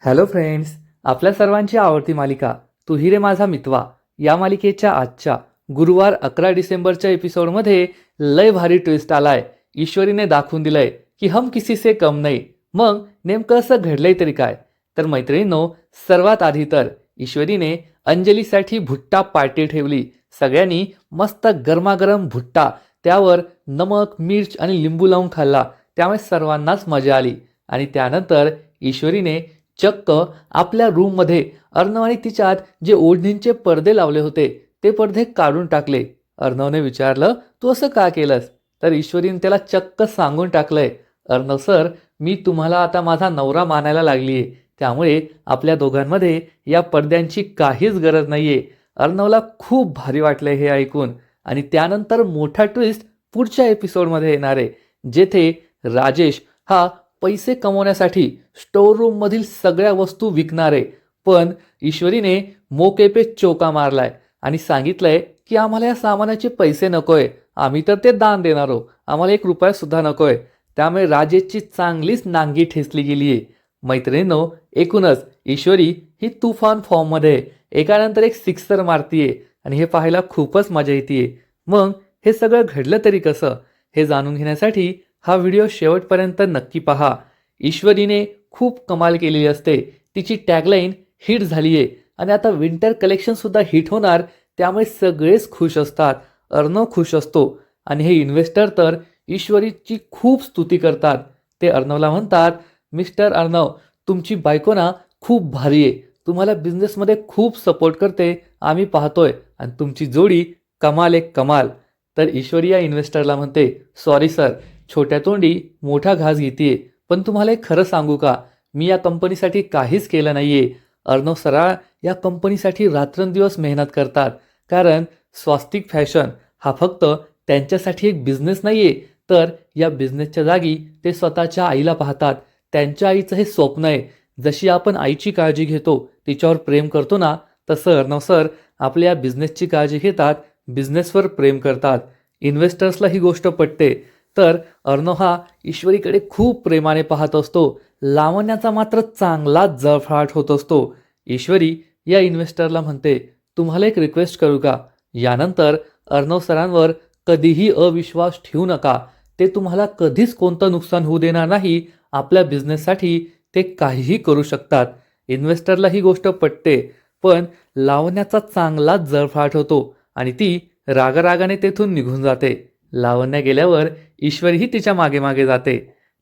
Hello friends, आपल्या सर्वांची आवडती मालिका तू ही रे माझा मितवा या मालिकेच्या आजच्या गुरुवार 11 डिसेंबरच्या एपिसोडमध्ये लय भारी ट्विस्ट आलाय. ईश्वरीने दाखवून दिलंय की हम किसी से कम नाही. मग नेमकं असं घडलंय तरी काय? तर मैत्रिणींनो, सर्वात आधी तर ईश्वरीने अंजलीसाठी भुट्टा पार्टी ठेवली. सगळ्यांनी मस्त गरमागरम भुट्टा, त्यावर नमक मिर्च आणि लिंबू लावून खाल्ला. त्यामुळे सर्वांनाच मजा आली. आणि त्यानंतर ईश्वरीने चक्क आपल्या रूममध्ये अर्णव आणि तिच्यात जे ओढणींचे पडदे लावले होते ते पडदे काढून टाकले. अर्णवने विचारलं, तू असं का केलंस? तर ईश्वरीने त्याला चक्क सांगून टाकलंय, अर्णव सर, मी तुम्हाला आता माझा नवरा मानायला लागलीये, त्यामुळे आपल्या दोघांमध्ये या पडद्यांची काहीच गरज नाहीये. अर्णवला खूप भारी वाटलंय हे ऐकून. आणि त्यानंतर मोठा ट्विस्ट पुढच्या एपिसोडमध्ये येणार आहे, जेथे राजेश हा पैसे कमवण्यासाठी स्टोर रूम मधील सगळ्या वस्तू विकणार आहे. पण ईश्वरीने मोके पे चोका मारलाय आणि सांगितलंय की आम्हाला या सामानाचे पैसे नकोय, आम्ही तर ते दान देणार आहोत, आम्हाला 1 रुपया सुद्धा नकोय. त्यामुळे राजेशची चांगलीच नांगी ठेचली गेलीये. मैत्रिणींनो, एकूणच ईश्वरी ही तुफान फॉर्ममध्ये एकानंतर एक सिक्सर मारतीये आणि हे पाहायला खूपच मजा येते. मग हे सगळं घडलं तरी कसं, हे जाणून घेण्यासाठी हा व्हिडिओ शेवटपर्यंत नक्की पहा. ईश्वरीने खूप कमाल केलेली असते. तिची टॅगलाईन हिट झाली आहे आणि आता विंटर कलेक्शन सुद्धा हिट होणार, त्यामुळे सगळेच खुश असतात. अर्णव खुश असतो आणि हे इन्व्हेस्टर तर ईश्वरीची खूप स्तुती करतात. ते अर्णवला म्हणतात, मिस्टर अर्णव, तुमची बायको ना खूप भारी आहे, तुम्हाला बिझनेसमध्ये खूप सपोर्ट करते, आम्ही पाहतोय, आणि तुमची जोडी कमाल एक कमाल. तर ईश्वरी या इन्व्हेस्टरला म्हणते, सॉरी सर, छोट्या तोंडी मोठा घास घेतीये, पण तुम्हाला एक खरं सांगू का, मी या कंपनीसाठी काहीच केलं नाहीये. अर्णव सराळ या कंपनीसाठी रात्रंदिवस मेहनत करतात, कारण स्वास्तिक फॅशन हा फक्त त्यांच्यासाठी एक बिझनेस नाहीये, तर या बिझनेसच्या जागी ते स्वतःच्या आईला पाहतात. त्यांच्या आईचं हे स्वप्न आहे. जशी आपण आईची काळजी घेतो, तिच्यावर प्रेम करतो ना, तसं अर्णव सर आपल्या या बिझनेसची काळजी घेतात, बिझनेसवर प्रेम करतात. इन्व्हेस्टर्सला ही गोष्ट पटते. तर अर्णव हा ईश्वरीकडे खूप प्रेमाने पाहत असतो. लावण्याचा मात्र चांगलाच जळफळाट होत असतो. ईश्वरी या इन्व्हेस्टरला म्हणते, तुम्हाला एक रिक्वेस्ट करू का, यानंतर अर्णव सरांवर कधीही अविश्वास ठेवू नका. ते तुम्हाला कधीच कोणतं नुकसान होऊ देणार नाही. आपल्या बिझनेससाठी ते काहीही करू शकतात. इन्व्हेस्टरला ही गोष्ट पटते, पण लावण्याचा चांगलाच जळफळाट होतो आणि ती रागारागाने तेथून निघून जाते. लावण्या गेल्यावर ईश्वरीही तिच्या मागे मागे जाते.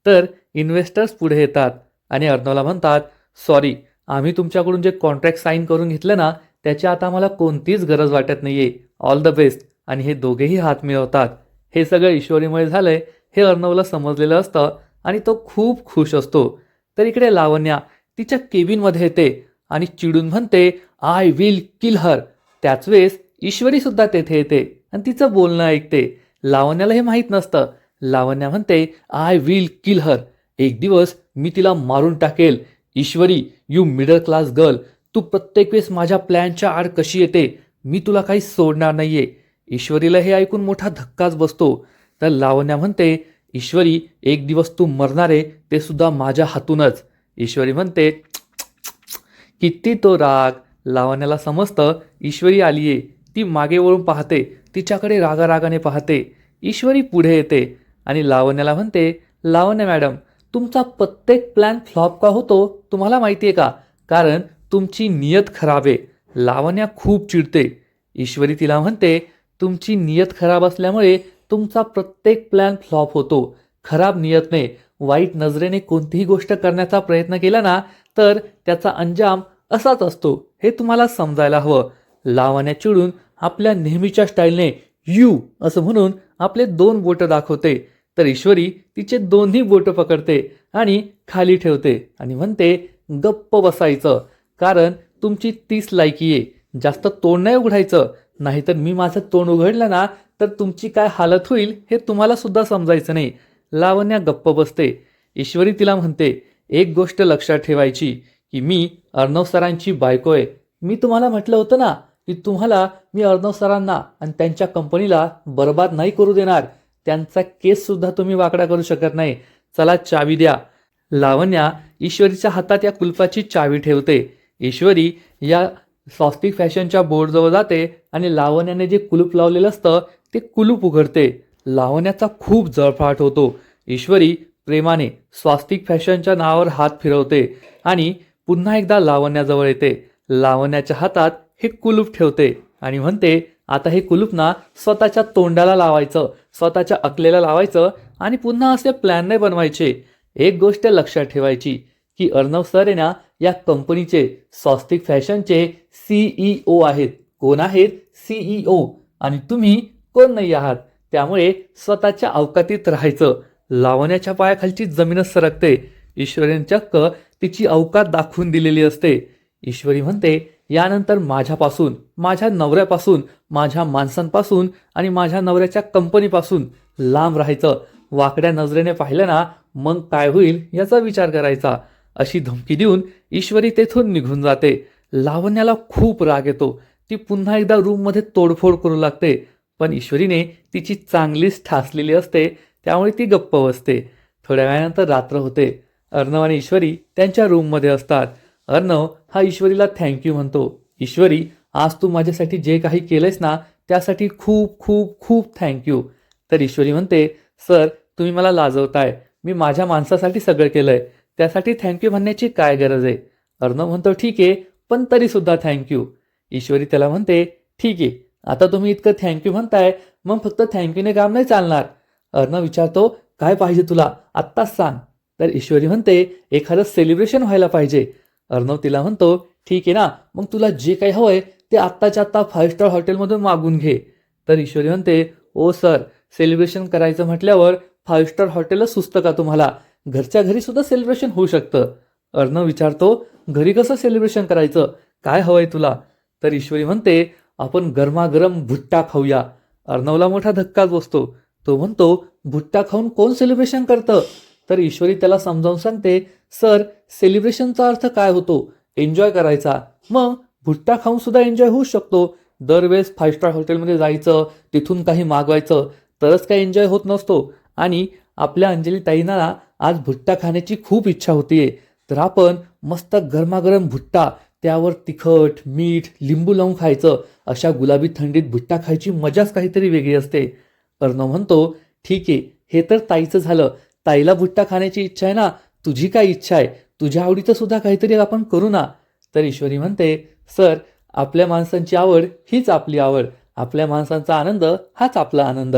तर इन्व्हेस्टर्स पुढे येतात आणि अर्णवला म्हणतात, सॉरी, आम्ही तुमच्याकडून जे कॉन्ट्रॅक्ट साईन करून घेतलं ना, त्याची आता आम्हाला कोणतीच गरज वाटत नाहीये, ऑल द बेस्ट. आणि हे दोघेही हात मिळवतात. हे सगळं ईश्वरीमुळे झालंय हे अर्णवला समजलेलं असतं आणि तो खूप खुश असतो. तर इकडे लावण्या तिच्या केबिनमध्ये येते आणि चिडून म्हणते, आय विल किल हर. त्याच वेळेस ईश्वरी सुद्धा तेथे येते आणि तिचं बोलणं ऐकते. लावण्याला हे माहीत नसतं. लावण्या म्हणते, आय विल किल हर, एक दिवस मी तिला मारून टाकेल. ईश्वरी, यू मिडल क्लास गर्ल, तू प्रत्येक वेळेस माझ्या प्लॅनच्या आड कशी येते, मी तुला काही सोडणार नाहीये. ईश्वरीला हे ऐकून मोठा धक्काच बसतो. तर लावण्या म्हणते, ईश्वरी, एक दिवस तू मरणार आहे, ते सुद्धा माझ्या हातूनच. ईश्वरी म्हणते, किती तो राग. लावण्याला समजतं ईश्वरी आलीये. ती मागे वळून पाहते, तिच्याकडे रागारागाने पाहते. ईश्वरी पुढे येते आणि लावण्याला म्हणते, लावण्य मॅडम, तुमचा प्रत्येक प्लॅन फ्लॉप का होतो तुम्हाला माहिती आहे का, कारण तुमची नियत खराब आहे. लावण्या खूप चिडते. ईश्वरी तिला म्हणते, तुमची नियत खराब असल्यामुळे तुमचा प्रत्येक प्लॅन फ्लॉप होतो. खराब नियतने, वाईट नजरेने कोणतीही गोष्ट करण्याचा प्रयत्न केला ना, तर त्याचा अंजाम असाच असतो, हे तुम्हाला समजायला हवं. लावण्या चिडून आपल्या नेहमीच्या स्टाईलने यू असं म्हणून आपले 2 बोटं दाखवते. तर ईश्वरी तिचे दोन्ही बोटं पकडते आणि खाली ठेवते आणि म्हणते, गप्प बसायचं, कारण तुमची 30 लायकी आहे. जास्त तोंड नाही उघडायचं, नाहीतर मी माझं तोंड उघडलं ना, तर तुमची काय हालत होईल हे तुम्हाला सुद्धा समजायचं नाही. लावण्या गप्प बसते. ईश्वरी तिला म्हणते, एक गोष्ट लक्षात ठेवायची की मी अर्णव सरांची बायको आहे. मी तुम्हाला म्हटलं होतं ना की तुम्हाला मी अर्णव सरांना आणि त्यांच्या कंपनीला बर्बाद नाही करू देणार. त्यांचा केस सुद्धा तुम्ही वाकडा करू शकत नाही. चला चावी द्या. लावण्या ईश्वरीच्या हातात या कुलपाची चावी ठेवते. ईश्वरी या स्वस्तिक फॅशनच्या बोर्डजवळ जाते आणि लावण्याने जे कुलूप लावलेलं असतं ते कुलूप उघडते. लावण्याचा खूप जळफळाट होतो. ईश्वरी प्रेमाने स्वस्तिक फॅशनच्या नावावर हात फिरवते आणि पुन्हा एकदा लावण्याजवळ येते. लावण्याच्या हातात हे कुलूप ठेवते आणि म्हणते, आता हे कुलूप ना स्वतःच्या तोंडाला लावायचं, स्वतःच्या अकलेला लावायचं आणि पुन्हा असे प्लॅन नाही बनवायचे. एक गोष्ट लक्षात ठेवायची की अर्णव सर आहे ना या कंपनीचे स्वस्तिक फॅशनचे CEO आहेत. कोण आहेत? CEO. आणि तुम्ही कोण नाही आहात. त्यामुळे स्वतःच्या अवकातीत राहायचं. लावण्याच्या पायाखालची जमीनच सरकते. ईश्वरीने चक्क तिची अवकात दाखवून दिलेली असते. ईश्वरी म्हणते, यानंतर माझ्यापासून, माझ्या नवऱ्यापासून, माझ्या माणसांपासून आणि माझ्या नवऱ्याच्या कंपनीपासून लांब राहायचं. वाकड्या नजरेने पाहिलं ना मग काय होईल याचा विचार करायचा. अशी धमकी देऊन ईश्वरी तेथून निघून जाते. लावण्याला खूप राग येतो. ती पुन्हा एकदा रूममध्ये तोडफोड करू लागते. पण ईश्वरीने तिची चांगलीच ठासलेली असते, त्यामुळे ती गप्प बसते. थोड्या वेळानंतर रात्र होते. अर्णव आणि ईश्वरी त्यांच्या रूममध्ये असतात. अर्णव हा ईश्वरीला थँक्यू म्हणतो. ईश्वरी, आज तू माझ्यासाठी जे काही केलंयस ना त्यासाठी खूप खूप खूप थँक्यू. तर ईश्वरी म्हणते, सर तुम्ही मला लाजवताय. मी माझ्या माणसासाठी सगळं केलंय, त्यासाठी थँक्यू म्हणण्याची काय गरज आहे. अर्णव म्हणतो, ठीक आहे, पण तरीसुद्धा थँक्यू. ईश्वरी त्याला म्हणते, ठीक आहे, आता तुम्ही इतकं थँक्यू म्हणताय मग फक्त थँक्यूने काम नाही चालणार. अर्णव विचारतो, काय पाहिजे तुला आत्ताच सांग. तर ईश्वरी म्हणते, एखादं सेलिब्रेशन व्हायला पाहिजे. अर्णव तिला म्हणतो, ठीक आहे ना, मग तुला जे काही हवंय ते आत्ताच्या आत्ता 5 स्टार हॉटेलमधून मागून घे. तर ईश्वरी म्हणते, ओ सर, सेलिब्रेशन करायचं म्हटल्यावर 5 स्टार हॉटेलच सुचतं का तुम्हाला? घरच्या घरी सुद्धा सेलिब्रेशन होऊ शकतं. अर्णव विचारतो, घरी कसं सेलिब्रेशन करायचं, काय हवंय तुला? तर ईश्वरी म्हणते, आपण गरमागरम भुट्टा खाऊया. अर्णवला मोठा धक्काच बसतो. तो म्हणतो, भुट्टा खाऊन कोण सेलिब्रेशन करतं? तर ईश्वरी त्याला समजावून सांगते, सर सेलिब्रेशनचा अर्थ काय होतो? एन्जॉय करायचा. मग भुट्टा खाऊन सुद्धा एन्जॉय होऊ शकतो. दरवेळेस 5 स्टार हॉटेलमध्ये जायचं, तिथून काही मागवायचं तरच काही एन्जॉय होत नसतो. आणि आपल्या अंजली ताईंना आज भुट्टा खाण्याची खूप इच्छा होतीये, तर आपण मस्त गरमागरम भुट्टा, त्यावर तिखट मीठ लिंबू लावून खायचं. अशा गुलाबी थंडीत भुट्टा खायची मजाच काहीतरी वेगळी असते. अर्णव म्हणतो, ठीक आहे, हे तर ताईचं झालं. ताईला भुट्टा खाण्याची इच्छा आहे ना, तुझी काय इच्छा आहे? तुझ्या आवडीचं सुद्धा काहीतरी आपण करू ना. तर ईश्वरी म्हणते, सर आपल्या माणसांची आवड हीच आपली आवड. आपल्या माणसांचा आनंद हाच आपला आनंद.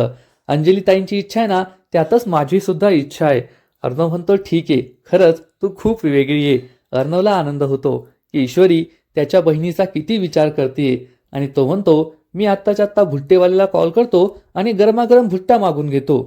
अंजली ताईंची इच्छा आहे ना, त्यातच माझी सुद्धा इच्छा आहे. अर्णव म्हणतो, ठीक आहे, खरंच तू खूप वेगळी आहे. अर्णवला आनंद होतो की ईश्वरी त्याच्या बहिणीचा किती विचार करते. आणि तो म्हणतो, मी आत्ताच्या आत्ता भुट्टेवाल्याला कॉल करतो आणि गरमागरम भुट्टा मागून घेतो.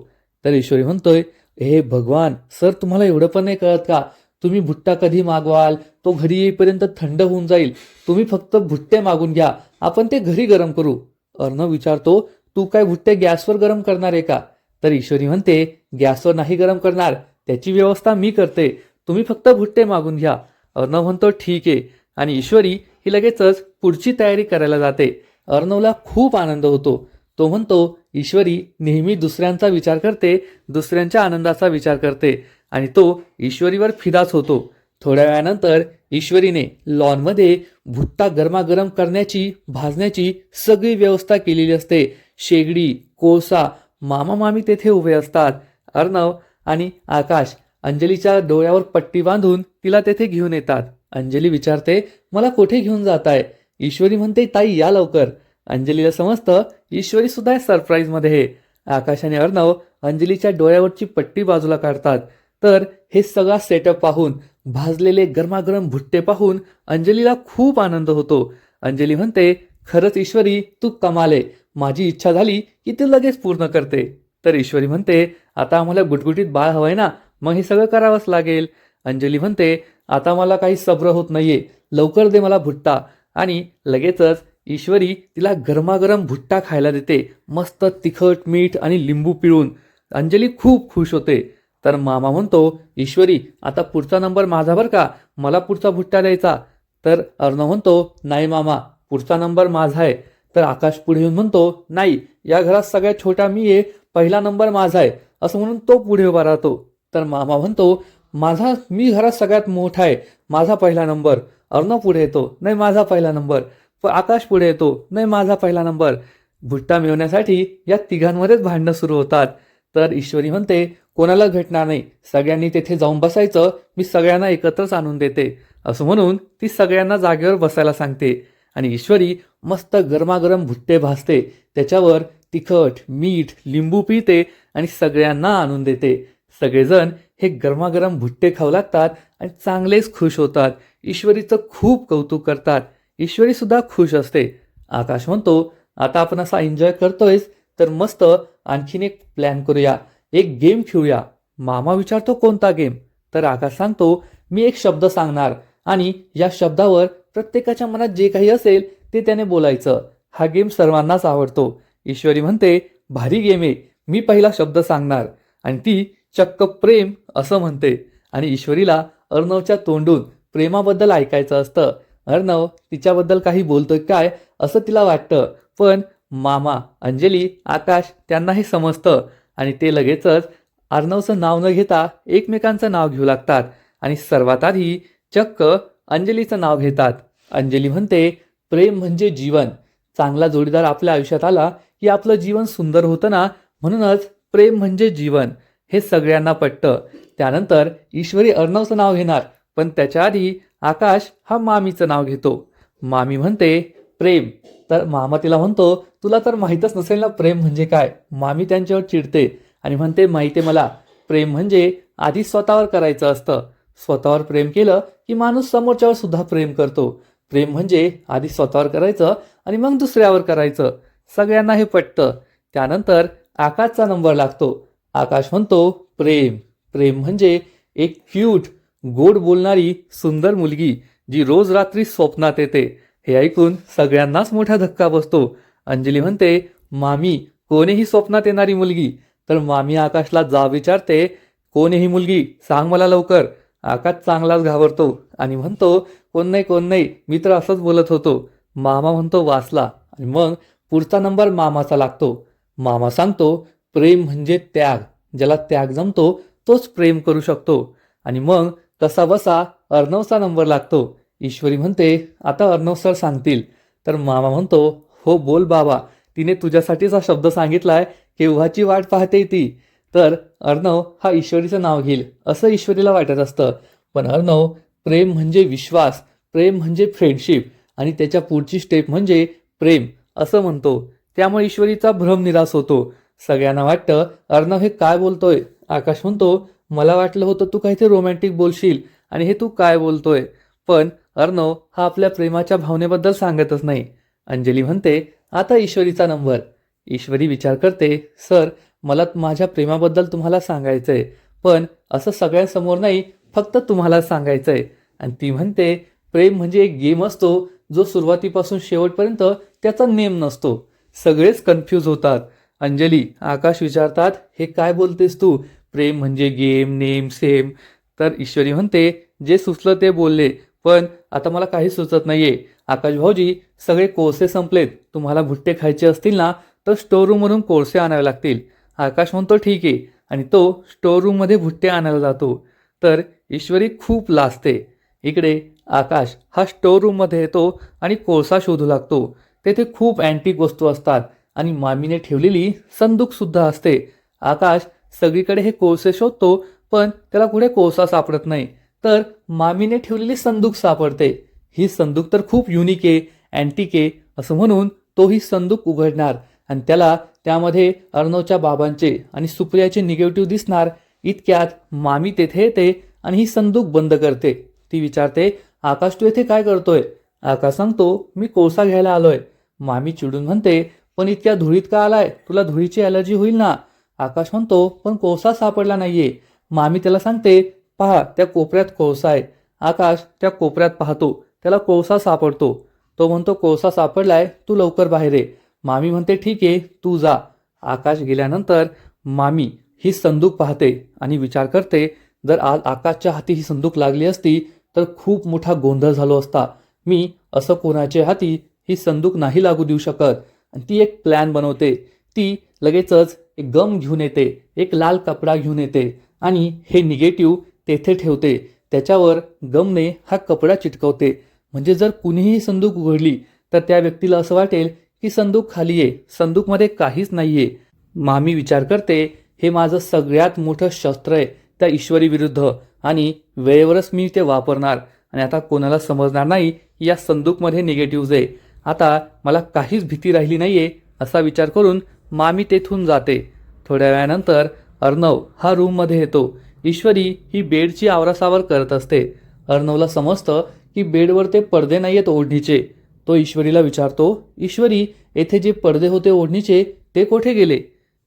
तर ईश्वरी म्हणतोय, हे भगवान, सर तुम्हाला एवढं पण नाही कळत का? तुम्ही भुट्टा कधी मागवाल तो घरी येईपर्यंत थंड होऊन जाईल. तुम्ही फक्त भुट्टे मागून घ्या, आपण ते घरी गरम करू. अर्णव विचारतो, तू काय भुट्टे गॅसवर गरम करणार आहे का? तर ईश्वरी म्हणते, गॅसवर नाही गरम करणार, त्याची व्यवस्था मी करते. तुम्ही फक्त भुट्टे मागून घ्या. अर्णव म्हणतो, ठीक आहे. आणि ईश्वरी ही लगेचच पुढची तयारी करायला जाते. अर्णवला खूप आनंद होतो. तो म्हणतो, ईश्वरी नेहमी दुसऱ्यांचा विचार करते, दुसऱ्यांच्या आनंदाचा विचार करते. आणि तो ईश्वरीवर फिदाच होतो. थोड्या वेळानंतर ईश्वरीने लॉनमध्ये भुट्टा गरमागरम करण्याची, भाजण्याची सगळी व्यवस्था केलेली असते. शेगडी, कोळसा, मामा मामी तेथे उभे असतात. अर्णव आणि आकाश अंजलीच्या डोळ्यावर पट्टी बांधून तिला तेथे घेऊन येतात. अंजली विचारते, मला कुठे घेऊन जाताय? ईश्वरी म्हणते, ताई या लवकर. अंजलीला समजतं ईश्वरी सुद्धा सरप्राईजमध्ये आहे. आकाश आणि अर्णव अंजलीच्या डोळ्यावरची पट्टी बाजूला काढतात. तर हे सगळा सेटअप पाहून, भाजलेले गरमागरम भुट्टे पाहून अंजलीला खूप आनंद होतो. अंजली म्हणते, खरंच ईश्वरी तू कमाल आहे. माझी इच्छा झाली की ती लगेच पूर्ण करते. तर ईश्वरी म्हणते, आता आम्हाला गुटगुटीत बाळ हवंय ना, मग हे सगळं करावंच लागेल. अंजली म्हणते, आता मला काही सब्र होत नाहीये, लवकर दे मला भुट्टा. आणि लगेचच ईश्वरी तिला गरमागरम भुट्टा खायला देते, मस्त तिखट मीठ आणि लिंबू पिळून. अंजली खूप खुश होते. तर मामा म्हणतो, ईश्वरी आता पुढचा नंबर माझा बरं का, मला पुढचा भुट्टा द्यायचा. तर अर्णव म्हणतो, नाही मामा, पुढचा नंबर माझा आहे. तर आकाश पुढे येऊन म्हणतो, नाही, या घरात सगळ्यात छोटा मी आहे, पहिला नंबर माझा आहे, असं म्हणून तो पुढे उभा राहतो. तर मामा म्हणतो, मी घरात सगळ्यात मोठा आहे, माझा पहिला नंबर. अर्णव पुढे येतो, नाही माझा पहिला नंबर. आकाश पुढे येतो, नाही माझा पहिला नंबर. भुट्टा मिळवण्यासाठी या तिघांमध्येच भांडणं सुरू होतात. तर ईश्वरी म्हणते, कोणाला भेटणार नाही, सगळ्यांनी तेथे जाऊन बसायचं, मी सगळ्यांना एकत्रच आणून देते. असं म्हणून ती सगळ्यांना जागेवर बसायला सांगते आणि ईश्वरी मस्त गरमागरम भुट्टे भाजते, त्याच्यावर तिखट मीठ लिंबू पिळते आणि सगळ्यांना आणून देते. सगळेजण हे गरमागरम भुट्टे खाऊ लागतात आणि चांगलेच खुश होतात. ईश्वरीचं खूप कौतुक करतात. ईश्वरी सुद्धा खुश असते. आकाश म्हणतो, आता आपण असा एन्जॉय करतोयस तर मस्त आणखीन एक प्लॅन करूया, एक गेम खेळूया. मामा विचारतो, कोणता गेम? तर आकाश सांगतो, मी एक शब्द सांगणार आणि या शब्दावर प्रत्येकाच्या मनात जे काही असेल ते त्याने बोलायचं. हा गेम सर्वांनाच आवडतो. ईश्वरी म्हणते, भारी गेम आहे, मी पहिला शब्द सांगणार. आणि ती चक्क प्रेम असं म्हणते आणि ईश्वरीला अर्णवच्या तोंडून प्रेमाबद्दल ऐकायचं असतं. अर्णव तिच्याबद्दल काही बोलतोय काय असं तिला वाटतं, पण मामा, अंजली, आकाश त्यांना हे समजतं आणि ते लगेचच अर्णवचं नाव न घेता एकमेकांचं नाव घेऊ लागतात आणि सर्वात आधी चक्क अंजलीचं नाव घेतात. अंजली म्हणते, प्रेम म्हणजे जीवन. चांगला जोडीदार आपल्या आयुष्यात आला की आपलं जीवन सुंदर होतं ना, म्हणूनच प्रेम म्हणजे जीवन हे सगळ्यांना पटतं. त्यानंतर ईश्वरी अर्णवचं नाव घेणार, पण त्याच्या आधी आकाश हा मामीचं नाव घेतो. मामी म्हणते, प्रेम. तर मामा तिला म्हणतो, तुला तर माहीतच नसेल ना प्रेम म्हणजे काय. मामी त्यांच्यावर चिडते आणि म्हणते, माहिती मला, प्रेम म्हणजे आधी स्वतःवर करायचं असतं. स्वतःवर प्रेम केलं की माणूस समोरच्यावर सुद्धा प्रेम करतो. प्रेम म्हणजे आधी स्वतःवर करायचं आणि मग दुसऱ्यावर करायचं. सगळ्यांना हे पटतं. त्यानंतर आकाशचा नंबर लागतो. आकाश म्हणतो, प्रेम. प्रेम म्हणजे एक क्यूट, गोड बोलणारी सुंदर मुलगी जी रोज रात्री स्वप्नात येते. हे ऐकून सगळ्यांनाच मोठा धक्का बसतो. अंजली म्हणते, मामी, कोणीही स्वप्नात येणारी मुलगी? तर मामी आकाशला जाब विचारते, कोणीही मुलगी, सांग मला लवकर. आकाश चांगलाच घाबरतो आणि म्हणतो, कोण नाही, मी तर असंच बोलत होतो. मामा म्हणतो, वाचला. आणि मग पुढचा नंबर मामाचा लागतो. मामा सांगतो, प्रेम म्हणजे त्याग. ज्याला त्याग जमतो तोच प्रेम करू शकतो. आणि मग कसा बसा अर्णवचा नंबर लागतो. ईश्वरी म्हणते, आता अर्णव सर सांगतील. तर मामा म्हणतो, हो बोल बाबा, तिने तुझ्यासाठीच हा शब्द सांगितलाय, केव्हाची वाट पाहते ती. तर अर्णव हा ईश्वरीचं नाव घेईल असं ईश्वरीला वाटत असतं, पण अर्णव प्रेम म्हणजे विश्वास, प्रेम म्हणजे फ्रेंडशिप आणि त्याच्या पुढची स्टेप म्हणजे प्रेम असं म्हणतो. त्यामुळे ईश्वरीचा भ्रम निराश होतो. सगळ्यांना वाटतं अर्णव हे काय बोलतोय. आकाश म्हणतो, मला वाटलं होतं तू काहीतरी रोमॅन्टिक बोलशील आणि हे तू काय बोलतोय. पण अर्णव हा आपल्या प्रेमाच्या भावनेबद्दल सांगतच नाही. अंजली म्हणते, आता ईश्वरीचा नंबर. ईश्वरी विचार करते, सर मला माझ्या प्रेमाबद्दल तुम्हाला सांगायचंय, पण असं सगळ्यांसमोर नाही, फक्त तुम्हालाच सांगायचंय. आणि ती म्हणते, प्रेम म्हणजे एक गेम असतो जो सुरुवातीपासून शेवटपर्यंत त्याचा नेम नसतो. सगळेच कन्फ्यूज होतात. अंजली, आकाश विचारतात, हे काय बोलतेस तू? प्रेम म्हणजे गेम, नेम सेम. तर ईश्वरी म्हणते, जे सुचलं ते बोलले, पण आता मला काही सुचत नाहीये. आकाश भाऊजी, सगळे कोळसे संपलेत. तुम्हाला भुट्टे खायचे असतील ना तर स्टोर रूमवरून कोळसे आणावे लागतील. आकाश म्हणतो, ठीक आहे. आणि तो स्टोर रूममध्ये भुट्टे आणायला जातो. तर ईश्वरी खूप लाजते. इकडे आकाश हा स्टोर रूममध्ये येतो आणि कोळसा शोधू लागतो. तेथे खूप अँटिक वस्तू असतात आणि मामीने ठेवलेली संदूक सुद्धा असते. आकाश सगळीकडे हे कोळसे शोधतो, पण त्याला कुठे कोळसा सापडत नाही. तर मामीने ठेवलेली संदूक सापडते. ही संदूक तर खूप युनिक आहे, अँटिक आहे असं म्हणून तो ही संदूक उघडणार आणि त्याला त्यामध्ये अर्णवच्या बाबांचे आणि सुप्रियाचे निगेटिव्ह दिसणार. इतक्यात मामी तेथे येते आणि ही संदूक बंद करते. ती विचारते, आकाश तू येथे काय करतोय? आकाश सांगतो, मी कोळसा घ्यायला आलोय. मामी चिडून म्हणते, पण इतक्या धुळीत का आलाय? तुला धुळीची ॲलर्जी होईल ना. आकाश म्हणतो, पण कोळसा सापडला नाहीये. मामी त्याला सांगते, पहा त्या कोपऱ्यात कोळसा आहे. आकाश त्या कोपऱ्यात पाहतो, त्याला कोळसा सापडतो. तो म्हणतो, कोळसा सापडलाय, तू लवकर बाहेर ये. मामी म्हणते, ठीक आहे, तू जा. आकाश गेल्यानंतर मामी ही संदूक पाहते आणि विचार करते, जर आज आकाशच्या हाती ही संदूक लागली असती तर खूप मोठा गोंधळ झालो असता. मी असं कोणाच्या हाती ही संदूक नाही लागू देऊ शकत. आणि ती एक प्लॅन बनवते. ती लगेचच एक गम घेऊन येते, एक लाल कपडा घेऊन येते आणि हे निगेटिव्ह तेथे ठेवते. त्याच्यावर गमने हा कपडा चिटकवते. म्हणजे जर कुणीही संदूक उघडली तर त्या व्यक्तीला असं वाटेल की संदूक खाली आहे, संदूकमध्ये काहीच नाहीये. मामी विचार करते, हे माझं सगळ्यात मोठं शस्त्र आहे त्या ईश्वरी विरुद्ध, आणि वेळेवरच मी ते वापरणार. आणि आता कोणाला समजणार नाही की या संदूकमध्ये निगेटिव्ह आहे. आता मला काहीच भीती राहिली नाहीये असा विचार करून मामी तेथून जाते. थोड्या वेळानंतर अर्णव हा रूममध्ये येतो. ईश्वरी ही बेडची आवरासावर करत असते. अर्णवला समजतं की बेडवर ते पडदे नाही आहेत ओढणीचे. तो ईश्वरीला विचारतो, ईश्वरी, येथे जे पडदे होते ओढणीचे ते कुठे गेले?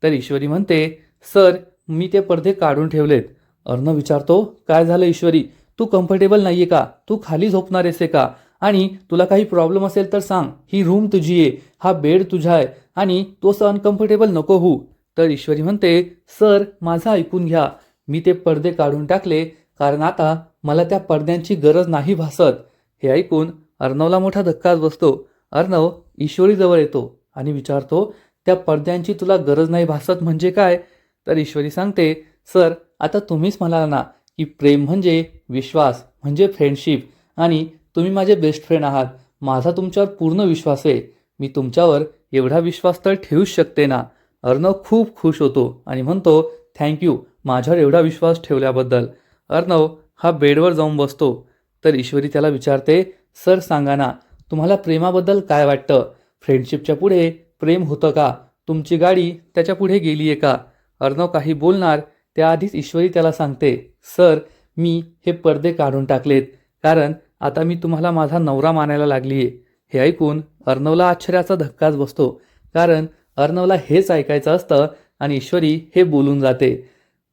तर ईश्वरी म्हणते, सर, मी ते पडदे काढून ठेवलेत. अर्णव विचारतो, काय झालं ईश्वरी? तू कम्फर्टेबल नाहीये का? तू खाली झोपणार आहेस का? आणि तुला काही प्रॉब्लेम असेल तर सांग. ही रूम तुझी आहे, हा बेड तुझा आहे, आणि तू असं अनकम्फर्टेबल नको होऊ. तर ईश्वरी म्हणते, सर, माझं ऐकून घ्या. मी ते पडदे काढून टाकले कारण आता मला त्या पडद्यांची गरज नाही भासत. हे ऐकून अर्णवला मोठा धक्काच बसतो. अर्णव ईश्वरीजवळ येतो आणि विचारतो, त्या पडद्यांची तुला गरज नाही भासत म्हणजे काय? तर ईश्वरी सांगते, सर, आता तुम्हीच म्हणाला ना की प्रेम म्हणजे विश्वास, म्हणजे फ्रेंडशिप, आणि तुम्ही माझे बेस्ट फ्रेंड आहात. माझा तुमच्यावर पूर्ण विश्वास आहे. मी तुमच्यावर एवढा विश्वास तर ठेवूच शकते ना. अर्णव खूप खुश होतो आणि म्हणतो, थँक्यू माझ्यावर एवढा विश्वास ठेवल्याबद्दल. अर्णव हा बेडवर जाऊन बसतो. तर ईश्वरी त्याला विचारते, सर, सांगा ना, तुम्हाला प्रेमाबद्दल काय वाटतं? फ्रेंडशिपच्या पुढे प्रेम होतं का? तुमची गाडी त्याच्या पुढे गेली आहे का? अर्णव काही बोलणार त्याआधीच ईश्वरी त्याला सांगते, सर, मी हे पडदे काढून टाकलेत कारण आता मी तुम्हाला माझा नवरा मानायला लागली आहे. हे ऐकून अर्णवला आश्चर्याचा धक्काच बसतो, कारण अर्णवला हेच ऐकायचं असतं आणि ईश्वरी हे बोलून जाते.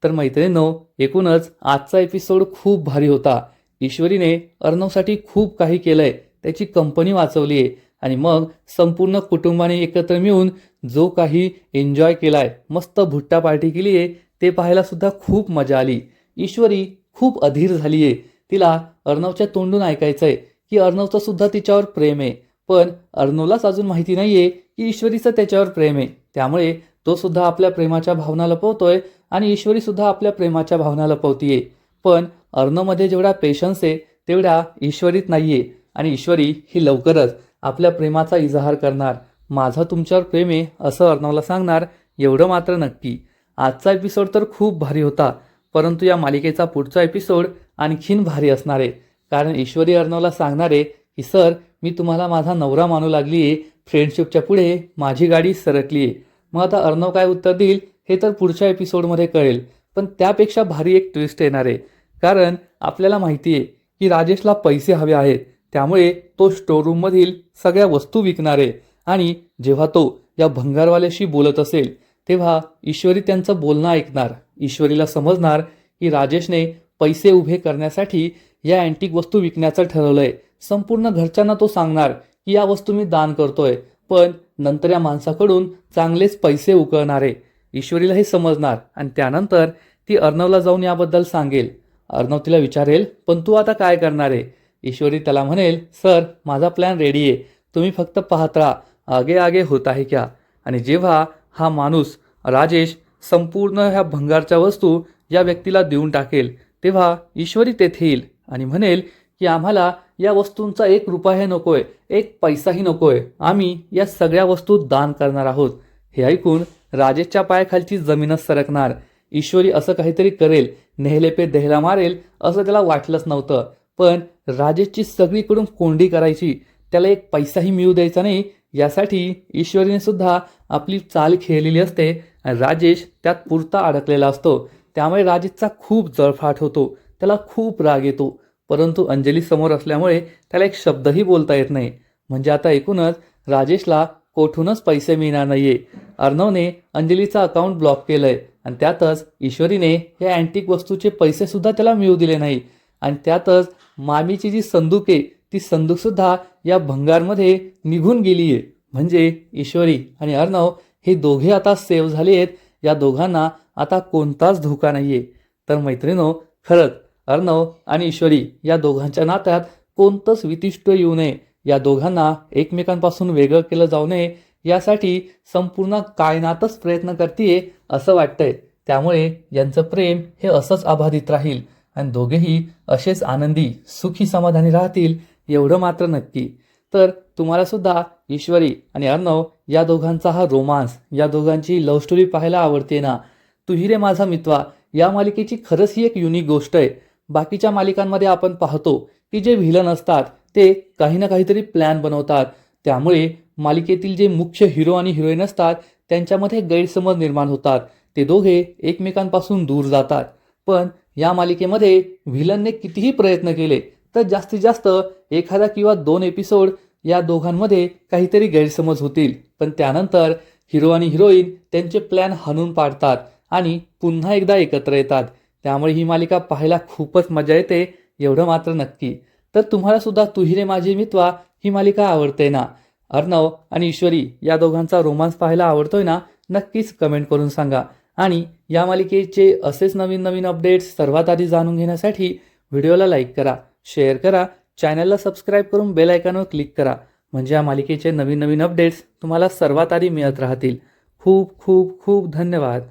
तर मैत्रिणींनो, एकूणच आजचा एपिसोड खूप भारी होता. ईश्वरीने अर्णवसाठी खूप काही केलंय, त्याची कंपनी वाचवली आहे, आणि मग संपूर्ण कुटुंबाने एकत्र मिळून जो काही एन्जॉय केलाय, मस्त भुट्टा पार्टी केली आहे, ते पाहायला सुद्धा खूप मजा आली. ईश्वरी खूप अधीर झाली आहे. तिला अर्णवच्या तोंडून ऐकायचंय की अर्णवचं सुद्धा तिच्यावर प्रेम आहे, पण अर्णवलाच अजून माहिती नाहीये की ईश्वरीचं त्याच्यावर प्रेम आहे. त्यामुळे तो सुद्धा आपल्या प्रेमाच्या भावना लपवतोय आणि ईश्वरी सुद्धा आपल्या प्रेमाच्या भावना लपवतीये. पण अर्णवमध्ये जेवढा पेशन्स आहे तेवढा ईश्वरीत नाहीये, आणि ईश्वरी ही लवकरच आपल्या प्रेमाचा इजहार करणार. माझं तुमच्यावर प्रेम आहे असं अर्णवला सांगणार, एवढं मात्र नक्की. आजचा एपिसोड तर खूप भारी होता, परंतु या मालिकेचा पुढचा एपिसोड आणखीन भारी असणार आहे. कारण ईश्वरी अर्णवला सांगणार आहे की सर, मी तुम्हाला माझा नवरा मानू लागली आहे, फ्रेंडशिपच्या पुढे माझी गाडी सरकली आहे. मग आता अर्णव काय उत्तर देईल हे तर पुढच्या एपिसोडमध्ये कळेल. पण त्यापेक्षा भारी एक ट्विस्ट येणार आहे, कारण आपल्याला माहिती आहे की राजेशला पैसे हवे आहेत. त्यामुळे तो स्टोअरूममधील सगळ्या वस्तू विकणार आहे, आणि जेव्हा तो या भंगारवाल्याशी बोलत असेल तेव्हा ईश्वरी त्यांचं बोलणं ऐकणार. ईश्वरीला समजणार की राजेशने पैसे उभे करण्यासाठी या अँटिक वस्तू विकण्याचं ठरवलंय. संपूर्ण घरच्यांना तो सांगणार की या वस्तू मी दान करतोय, पण नंतर या माणसाकडून चांगलेच पैसे उकळणार आहे. ईश्वरीला हे समजणार आणि त्यानंतर ती अर्णवला जाऊन याबद्दल सांगेल. अर्णव तिला विचारेल, पण तू आता काय करणार आहे? ईश्वरी त्याला म्हणेल, सर, माझा प्लॅन रेडी आहे, तुम्ही फक्त पाहत राहा, आगे आगे होता है क्या. आणि जेव्हा हा माणूस राजेश संपूर्ण ह्या भंगारच्या वस्तू या व्यक्तीला देऊन टाकेल तेव्हा ईश्वरी तेथे येईल आणि म्हणेल की आम्हाला या वस्तूंचा 1 रुपयाही नकोय, 1 पैसाही नकोय, आम्ही या सगळ्या वस्तू दान करणार आहोत. हे ऐकून राजेशच्या पायाखालची जमीनच सरकणार. ईश्वरी असं काहीतरी करेल, नेहले पे दहला मारेल असं त्याला वाटलंच नव्हतं. पण राजेशची सगळीकडून कोंडी करायची, त्याला 1 पैसाही मिळू द्यायचा नाही, यासाठी ईश्वरीने सुद्धा आपली चाल खेळलेली असते आणि राजेश त्यात पुरता अडकलेला असतो. त्यामुळे राजेशचा खूप जळफाट होतो, त्याला खूप राग येतो. परंतु अंजली समोर असल्यामुळे त्याला एक शब्दही बोलता येत नाही. म्हणजे आता एकूणच राजेशला कोठूनच पैसे मिळणार नाहीये. अर्णवने अंजलीचा अकाउंट ब्लॉक केलंय आणि त्यातच ईश्वरीने या अँटिक वस्तूचे पैसे सुद्धा त्याला मिळू दिले नाही. आणि त्यातच मामीची जी संदूक आहे ती संदूक सुद्धा या भंगारमध्ये निघून गेली आहे. म्हणजे ईश्वरी आणि अर्णव हे दोघे आता सेव्ह झाले आहेत. या दोघांना आता कोणताच धोका नाहीये. तर मैत्रिणो, खरंच अर्णव आणि ईश्वरी या दोघांच्या नात्यात कोणतंच विशिष्ट येऊ नये, या दोघांना एकमेकांपासून वेगळं केलं जाऊ नये, यासाठी संपूर्ण कायनातच प्रयत्न करतीये असं वाटतंय. त्यामुळे यांचं प्रेम हे असंच अबाधित राहील आणि दोघेही असेच आनंदी सुखी समाधानी राहतील एवढं मात्र नक्की. तर तुम्हाला सुद्धा ईश्वरी आणि अर्णव या दोघांचा हा रोमांस, या दोघांची लव्ह स्टोरी पाहायला आवडते ना? तू ही रे माझा मितवा या मालिकेची खरंच ही एक युनिक गोष्ट आहे. बाकीच्या मालिकांमध्ये आपण पाहतो की जे व्हिलन असतात ते काही ना काहीतरी प्लॅन बनवतात, त्यामुळे मालिकेतील जे मुख्य हिरो आणि हिरोईन असतात त्यांच्यामध्ये गैरसमज निर्माण होतात, ते दोघे एकमेकांपासून दूर जातात. पण या मालिकेमध्ये व्हिलनने कितीही प्रयत्न केले तर जास्तीत जास्त एखादा किंवा 2 एपिसोड या दोघांमध्ये काहीतरी गैरसमज होतील, पण त्यानंतर हिरो आणि हिरोईन त्यांचे प्लॅन हाणून पाडतात आणि पुन्हा एकदा एकत्र येतात. त्यामुळे ही मालिका पाहायला खूपच मजा येते एवढं मात्र नक्की. तर तुम्हाला सुद्धा तू ही रे माझी मितवा ही मालिका आवडते ना? अर्णव आणि ईश्वरी या दोघांचा रोमांस पाहायला आवडतोय ना? नक्कीच कमेंट करून सांगा. आणि या मालिकेचे असेच नवीन नवीन अपडेट्स सर्वात आधी जाणून घेण्यासाठी व्हिडिओला लाईक करा, शेअर करा, चॅनलला सबस्क्राईब करून बेल आयकॉनवर क्लिक करा, म्हणजे या मालिकेचे नवीन नवीन अपडेट्स तुम्हाला सर्वात आधी मिळत राहतील. खूप खूप खूप धन्यवाद.